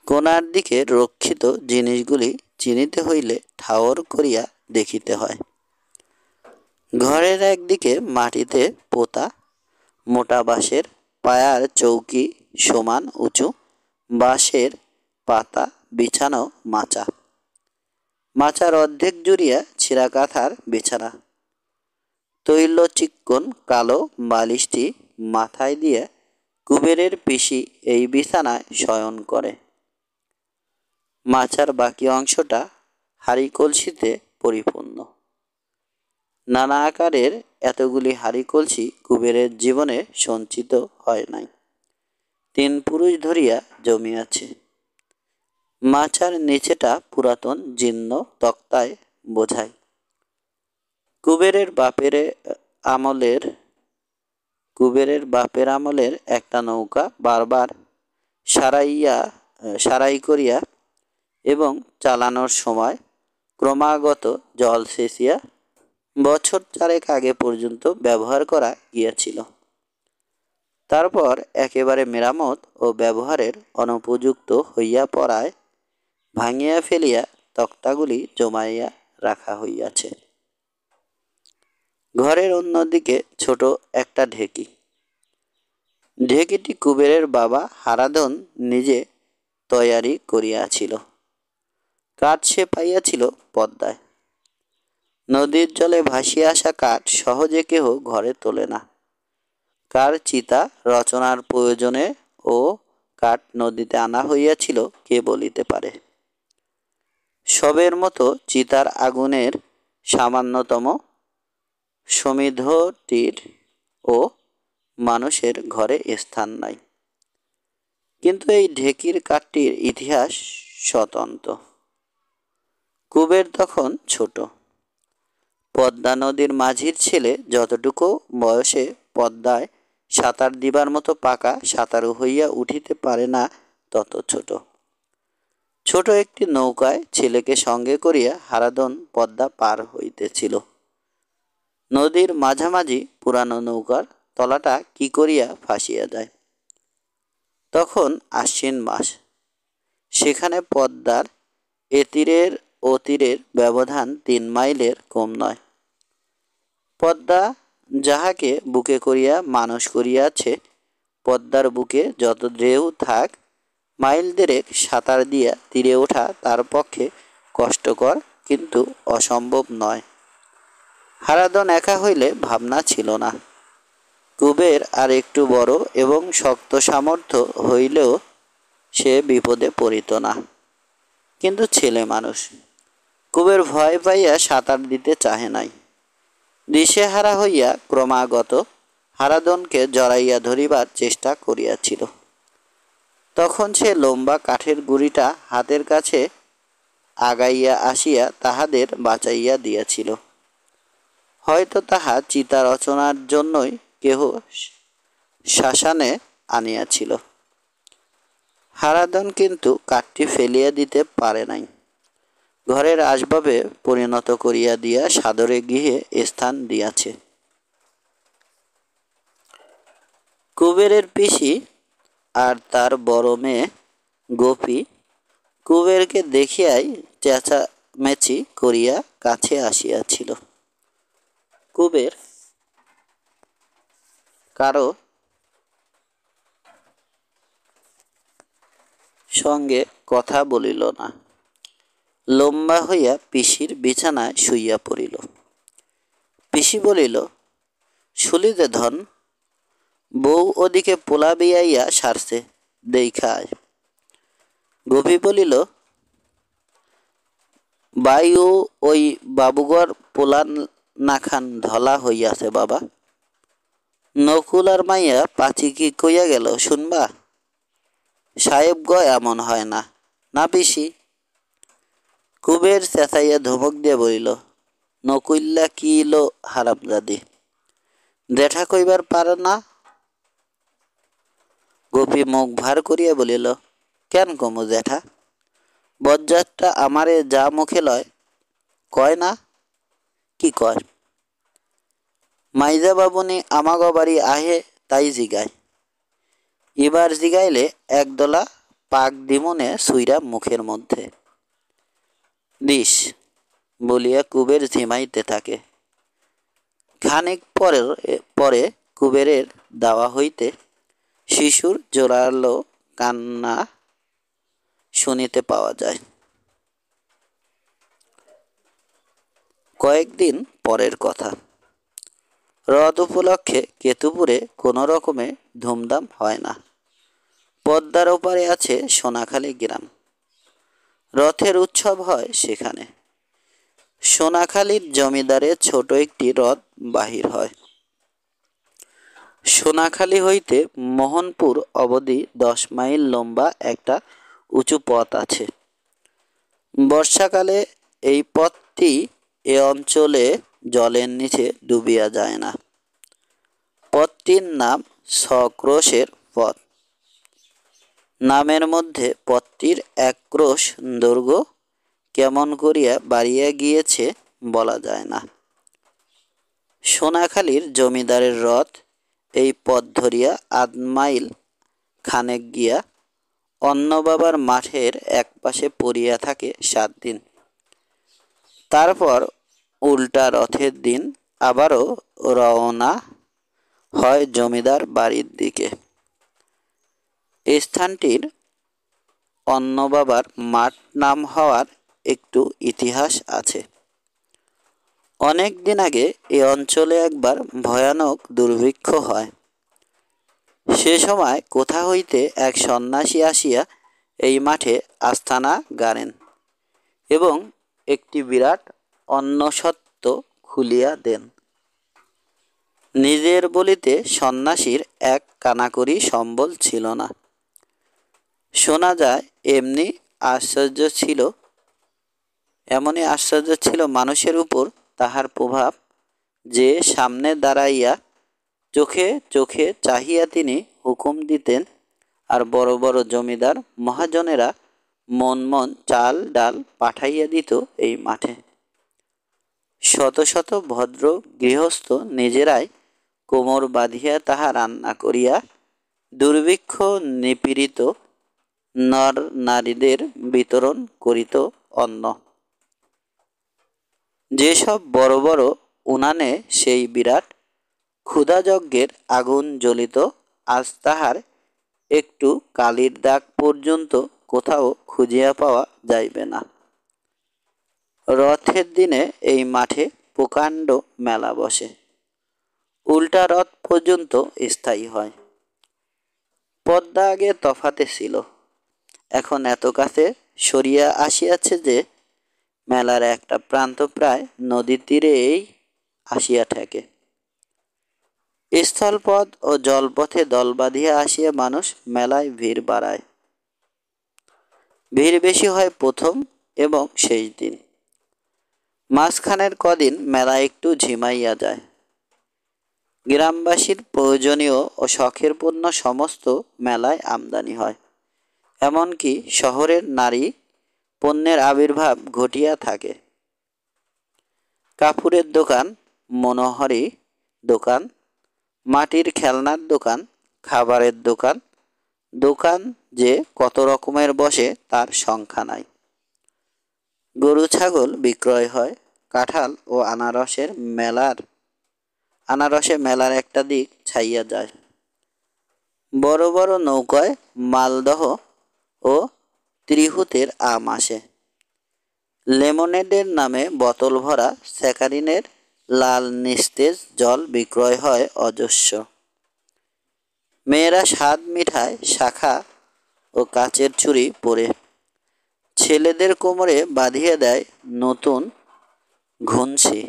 কোণার দিকে রক্ষিত জিনিসগুলি চিনিতে হইলে ঠাওর করিয়া দেখিতে হয়। ঘরের একদিকে মাটিতে পোতা মোটা বাঁশের পায়ার চৌকি, সমান উঁচু বাঁশের পাতা বিছানো মাচা, মাচার অর্ধেক জুড়িয়া ছেঁড়া কাঁথার বিছানা। তৈল চিক্কন কালো বালিশটি মাথায় দিয়ে কুবেরের পিসি এই বিছানায় শয়ন করে। মাচার বাকি অংশটা হাঁড়ি কলসিতে পরিপূর্ণ। নানা আকারের এতগুলি হাঁড়ি কলসি কুবেরের জীবনে সঞ্চিত হয় নাই, 3 পুরুষ ধরিয়া জমিয়াছে। মাচার নিচেটা পুরাতন জীর্ণ তক্তায় বোঝায়। আমলের কুবেরের আমলের একটা নৌকা বারবার সারাই করিয়া এবং চালানোর সময় ক্রমাগত জল সেচিয়া বছর 4 আগে পর্যন্ত ব্যবহার করা গিয়াছিল। তারপর একেবারে মেরামত ও ব্যবহারের অনুপযুক্ত হইয়া পড়ায় ভাঙিয়া ফেলিয়া তক্তাগুলি জমাইয়া রাখা হইয়াছে। ঘরের অন্যদিকে ছোট একটা ঢেঁকি। ঢেঁকিটি কুবেরের বাবা হারাধন নিজে তৈয়ারি করিয়াছিল। কাঠ সে পাইয়াছিল পদ্মায়। নদীর জলে ভাসিয়া আসা কাঠ সহজে কেহ ঘরে তোলে না। কার চিতা রচনার প্রয়োজনে ও কাঠ নদীতে আনা হইয়াছিল কে বলিতে পারে। সবের মতো চিতার আগুনের সামান্যতম সমিধটির ও মানুষের ঘরে স্থান নাই। কিন্তু এই ঢেকির কাঠটির ইতিহাস স্বতন্ত্র। কুবের তখন ছোট। পদ্মা নদীর মাঝির ছেলে যতটুকু বয়সে পদ্মায় সাঁতার দিবার মতো পাকা সাঁতারু হইয়া উঠিতে পারে না, তত ছোট। ছোট একটি নৌকায় ছেলেকে সঙ্গে করিয়া হারাধন পদ্মা পার হইতেছিল। নদীর মাঝামাঝি পুরানো নৌকার তলাটা কি করিয়া ফাঁসিয়া যায়। তখন আশ্বিন মাস। সেখানে পদ্মার এতীরের ও তীরের ব্যবধান 3 মাইলের কম নয়। পদ্মা যাহাকে বুকে করিয়া মানুষ করিয়াছে, পদ্মার বুকে যত ঢেউ থাক, মাইল 1.5 সাঁতার দিয়া তীরে ওঠা তার পক্ষে কষ্টকর কিন্তু অসম্ভব নয়। হারাধন একা হইলে ভাবনা ছিল না। কুবের আর একটু বড় এবং শক্ত সামর্থ্য হইলেও সে বিপদে পড়িত না। কিন্তু ছেলে মানুষ। কুবের ভয় পাইয়া সাঁতার দিতে চাহে নাই। দিশেহারা হইয়া ক্রমাগত হারাধনকে জড়াইয়া ধরিবার চেষ্টা করিয়াছিল। তখন সে লম্বা কাঠের গুড়িটা হাতের কাছে আগাইয়া আসিয়া তাহাদের বাঁচাইয়া দিয়াছিল। হয়তো তাহা চিতা রচনার জন্যই কেহ শ্মশানে আনিয়াছিল। হারাধন কিন্তু কাঠটি ফেলিয়া দিতে পারে নাই। ঘরের আসবাবে পরিণত করিয়া দিয়া সাদরে গৃহে স্থান দিয়াছে। কুবেরের পিসি আর তার বড় মেয়ে গোপী কুবেরকে দেখিয়াই চেঁচামেচি করিয়া কাছে আসিয়াছিল। কুবের কারো সঙ্গে কথা বলিল না। লম্বা হইয়া পিসির বিছানায় শুইয়া পড়িল। পিসি বলিল, শুলিতে ধন, বউ ওদিকে পোলা বিয়াইয়া সারছে, দেইখা আয়। গোপী বলিল, বায়ু ওই বাবুগর পোলা নাখান ধলা হইয়াছে বাবা। নকুল আর মাইয়া পাচি কি কইয়া গেল শুনবা? সাহেব গ এমন হয় না, না পিসি? কুবের চেঁচাইয়া ধমক দিয়া বলিল, নকুল্লা কি ইলো হারামজাদি, জেঠা কইবার পারে না? গোপী মুখ ভার করিয়া বলিল, কেন কমু জেঠা? বজ্জাতটা আমারে যা মুখে লয় কয় না? কি কয়? মাইজা বাবুনি আমাগ বাড়ি আহে তাই জিগায়। এবার জিগাইলে একদলা পাক দিমনে সুইরা মুখের মধ্যে দিস বলিয়া কুবের ঝিমাইতে থাকে। খানিক পরে কুবেরের দাওয়া হইতে শিশুর জোরালো কান্না শুনিতে পাওয়া যায়। কয়েকদিন পরের কথা। রথ উপলক্ষে কেতুপুরে কোনো রকমে ধুমধাম হয় না। পদ্মার ওপারে আছে সোনাখালী গ্রাম। রথের উৎসব হয় সেখানে। সোনাখালীর জমিদারের ছোট একটি রথ বাহির হয়। সোনাখালী হইতে মোহনপুর অবধি 10 মাইল লম্বা একটা উঁচু পথ আছে। বর্ষাকালে এই পথটি এ অঞ্চলে জলের নিচে ডুবিয়া যায় না। পথটির নাম সক্রোশের পথ। নামের মধ্যে পথটির এক ক্রোশ দৈর্ঘ্য কেমন করিয়া বাড়িয়া গিয়েছে বলা যায় না। সোনাখালীর জমিদারের রথ এই পথ ধরিয়া ৮ মাইল খানেক গিয়া অন্য বাবার মাঠের একপাশে পড়িয়া থাকে ৭ দিন। তারপর উল্টা রথের দিন আবারও রওনা হয় জমিদার বাড়ির দিকে। এই স্থানটির অন্য বাবার মাঠ নাম হওয়ার একটু ইতিহাস আছে। অনেক দিন আগে এ অঞ্চলে একবার ভয়ানক দুর্ভিক্ষ হয়। সে সময় কোথা হইতে এক সন্ন্যাসী আসিয়া এই মাঠে আস্তানা গাড়েন এবং একটি বিরাট অন্নসত্র খুলিয়া দেন। নিজের বলিতে সন্ন্যাসীর এক কানাকড়ি সম্বল ছিল না। শোনা যায় এমনই আশ্চর্য ছিল মানুষের উপর তাহার প্রভাব যে সামনে দাঁড়াইয়া চোখে চোখে চাহিয়া তিনি হুকুম দিতেন, আর বড় বড় জমিদার মহাজনেরা মন মন চাল ডাল পাঠাইয়া দিত এই মাঠে। শত শত ভদ্র গৃহস্থ নিজেরাই কোমর বাঁধিয়া তাহা রান্না করিয়া দুর্ভিক্ষ নিপীড়িত নর নারীদের বিতরণ করিত অন্ন। যেসব বড় বড় উনানে সেই বিরাট ক্ষুধাযজ্ঞের আগুন জ্বলিত, আজ তাহার একটু কালির দাগ পর্যন্ত কোথাও খুঁজিয়া পাওয়া যাইবে না। রথের দিনে এই মাঠে প্রকাণ্ড মেলা বসে, উল্টা রথ পর্যন্ত স্থায়ী হয়। পদ্মা আগে তফাতে ছিল, এখন এত কাছে সরিয়া আসিয়াছে যে মেলার একটা প্রান্ত প্রায় নদীর তীরেই আসিয়া ঠেকে। স্থলপথ ও জলপথে দল বাঁধিয়া আসিয়া মানুষ মেলায় ভিড় বাড়ায়। ভিড় বেশি হয় প্রথম এবং শেষ দিন। মাঝখানের কদিন মেলা একটু ঝিমাইয়া যায়। গ্রামবাসীর প্রয়োজনীয় ও শখের পণ্য সমস্ত মেলায় আমদানি হয়। এমনকি শহরের নারী পণ্যের আবির্ভাব ঘটিয়া থাকে। কাপড়ের দোকান, মনোহারী দোকান, মাটির খেলনার দোকান, খাবারের দোকান, দোকান যে কত রকমের বসে তার সংখ্যা নাই। গরু ছাগল বিক্রয় হয়। কাঁঠাল ও আনারসে মেলার একটা দিক ছাইয়া যায়। বড় বড় নৌকায় মালদহ ও ত্রিহুতের আম আসে। লেমনেডের নামে বোতল ভরা স্যাকারিনের লাল নিস্তেজ জল বিক্রয় হয় অজস্র। মেয়েরা স্বাদ মিঠায় শাখা ও কাচের চুড়ি পরে ছেলেদের কোমরে বাঁধিয়ে দেয় নতুন ঘুঞ্চি।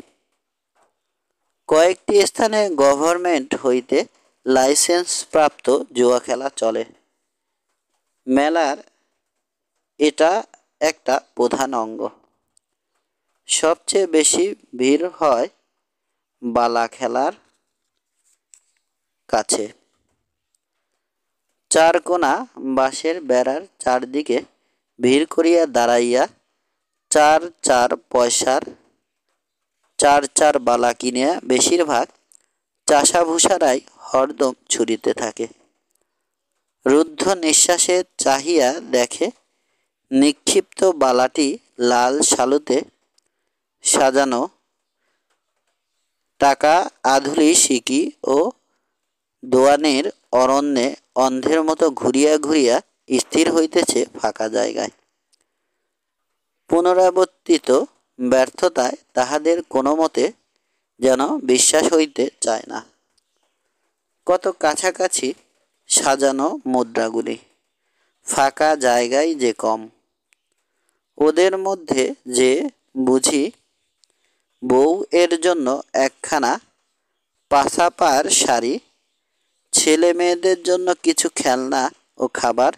কয়েকটি স্থানে গভর্নমেন্ট হইতে লাইসেন্স প্রাপ্ত জুয়া খেলা চলে। মেলার এটা একটা প্রধান অঙ্গ। সবচেয়ে বেশি ভিড় হয় বালা খেলার কাছে। চার কোনা বাঁশের বেড়ার চারদিকে ভিড় করিয়া দাঁড়াইয়া চার চার পয়সার চার চার বালা কিনিয়া বেশিরভাগ চাষাভুষারাই হরদম ছুটিতে থাকে। রুদ্ধ নিঃশ্বাসে চাহিয়া দেখে নিক্ষিপ্ত বালাটি লাল শালুতে সাজানো, টাকা আধুলি সিকি ও দোয়ানের অরণ্যে অন্ধের মতো ঘুরিয়া ঘুরিয়া স্থির হইতেছে ফাঁকা জায়গায়। পুনরাবর্তিত ব্যর্থতায় তাহাদের কোনো মতে যেন বিশ্বাস হইতে চায় না। কত কাছাকাছি সাজানো মুদ্রাগুলি, ফাঁকা জায়গায় যে কম। ওদের মধ্যে যে বুঝি বউ এর জন্য একখানা পাছাপার শাড়ি, ছেলে মেয়েদের জন্য কিছু খেলনা ও খাবার,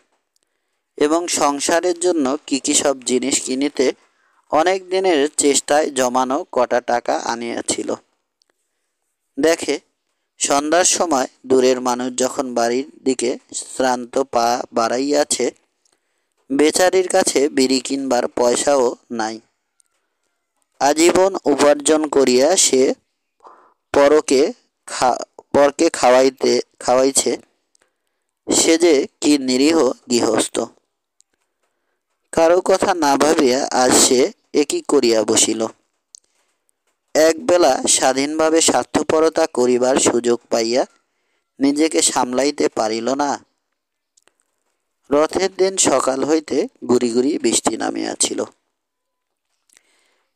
এবং সংসারের জন্য কি সব জিনিস কিনিতে অনেক দিনের চেষ্টায় জমানো কটা টাকা আনিয়াছিল। দেখে সন্ধ্যার সময় দূরের মানুষ যখন বাড়ির দিকে শ্রান্ত পা বাড়াইয়াছে, বেচারির কাছে বিড়ি কিনবার পয়সাও নাই। আজীবন উপার্জন করিয়া সে পরকে খাওয়াইছে, সে যে কি নিরীহ গৃহস্থ। কারো কথা না ভাবিয়া আজ সে একই করিয়া বসিল। একবেলা স্বাধীনভাবে স্বার্থপরতা করিবার সুযোগ পাইয়া নিজেকে সামলাইতে পারিল না। রথের দিন সকাল হইতে গুড়ি গুড়ি বৃষ্টি নামিয়াছিল।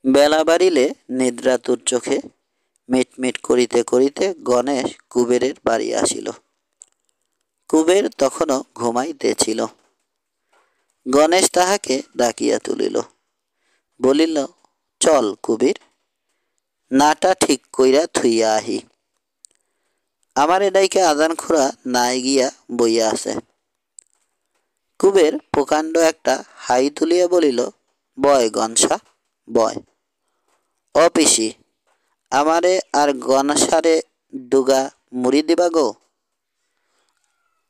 বেলা বাড়িলে নিদ্রাতুর চোখে মিটমিট করিতে করিতে গণেশ কুবেরের বাড়ি আসিল। কুবের তখনও ঘুমাইতেছিল। গণেশ তাহাকে ডাকিয়া তুলিল, বলিল, চল কুবের, নাটা ঠিক কইরা থুইয়া আহি। আমারে ডাইকে আদান খুড়া নাই গিয়া বইয়া আছে। কুবের প্রকাণ্ড একটা হাই তুলিয়া বলিল, বয় গনসা বয়। অপিসি, আমারে আর গনসারে দুগা মুড়ি দিবা গো।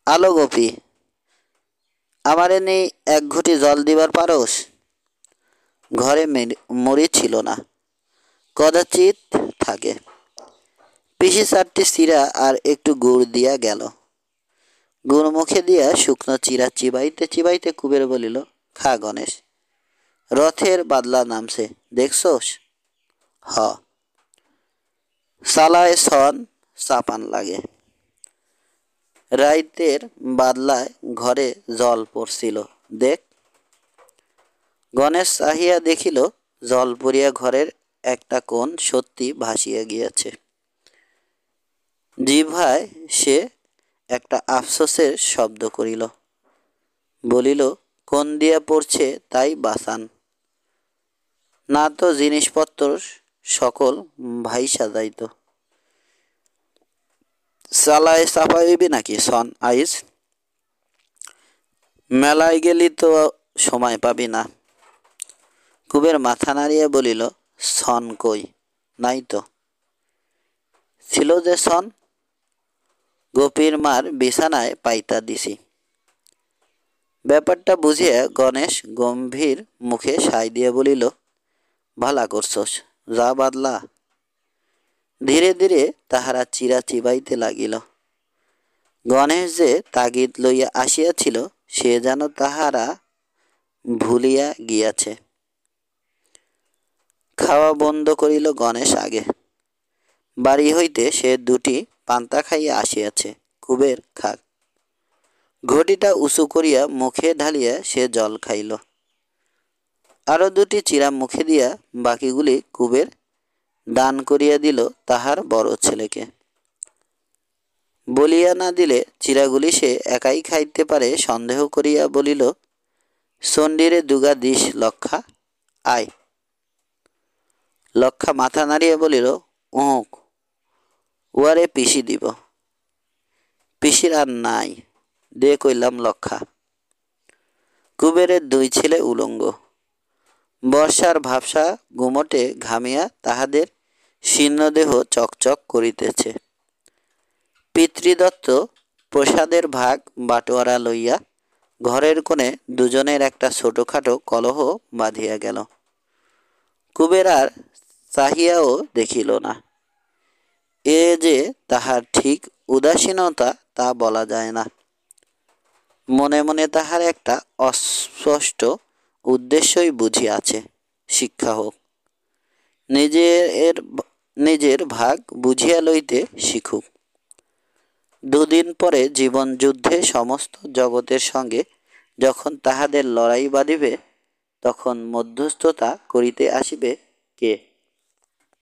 আলো গোপী, আমারে নেই এক ঘুটি জল দিবার পারস। ঘরে মুড়ি ছিল না, কদাচিৎ থাকে। পিসি চারটি চিরা আর একটু গুড় দিয়া গেল। গুড় মুখে দিয়া শুকনো চিরা চিবাইতে চিবাইতে কুবের বলিল, খা গণেশ, রথের বাদলা নামছে দেখছোস? হ। সালায় সন চাপান লাগে। রাইতের বাদলায় ঘরে জল পড়ছিল দেখ। গণেশ চাহিয়া দেখিল, জল পড়িয়া ঘরের একটা কোণ সত্যি ভাসিয়া গিয়াছে। জিহ্বায় সে একটা আফসোসের শব্দ করিল, বলিল, কোন দিয়া পড়ছে তাই বাঁচান, না তো জিনিসপত্র সকল ভাইসা যাইত। চালায় চাপাইবি নাকি সন আইস? মেলায় গেলি তো সময় পাবি না। কুবের মাথা নাড়িয়া বলিল, সন কই, নাই তো। ছিল যে সন, গোপীর মার বিছানায় পাইতা দিছি। ব্যাপারটা বুঝিয়া গণেশ গম্ভীর মুখে সাই দিয়া বলিল, ভালা করছস, যা বাদলা। ধীরে ধীরে তাহারা চিরা চিবাইতে লাগিল। গণেশ যে তাগিদ লইয়া আসিয়াছিল সে যেন তাহারা ভুলিয়া গিয়াছে। খাওয়া বন্ধ করিল গণেশ আগে। বাড়ি হইতে সে দুটি পান্তা খাইয়া আসিয়াছে। কুবের খাক। ঘটিটা উঁচু করিয়া মুখে ঢালিয়া সে জল খাইল। আরো দুটি চিরা মুখে দিয়া বাকিগুলি কুবের দান করিয়া দিল তাহার বড় ছেলেকে। বলিয়া না দিলে চিরাগুলি সে একাই খাইতে পারে সন্দেহ করিয়া বলিল, চণ্ডীরে দুগা দিস লক্ষা, আয়। লক্ষা মাথা নাড়িয়া বলিল, উঁক, উয়ারে পিসি দিব। পিসির আর নাই, দে কইলাম লক্ষা। কুবেরের দুই ছেলে উলঙ্গ। বর্ষার ভাবসা গুমটে ঘামিয়া তাহাদের শীর্ণদেহ চকচক করিতেছে। পিতৃদত্ত প্রসাদের ভাগ বাটোয়ারা লইয়া ঘরের কোণে দুজনের একটা ছোটখাটো কলহ বাঁধিয়া গেল। কুবের আর চাহিয়াও দেখিল না। এ যে তাহার ঠিক উদাসীনতা তা বলা যায় না। মনে মনে তাহার একটা অস্পষ্ট উদ্দেশ্যই বুঝিয়াছে, শিক্ষা হোক। নিজের ভাগ বুঝিয়া লইতে শিখুক। দুদিন পরে জীবন যুদ্ধে সমস্ত জগতের সঙ্গে যখন তাহাদের লড়াই বাঁধিবে তখন মধ্যস্থতা করিতে আসিবে কে?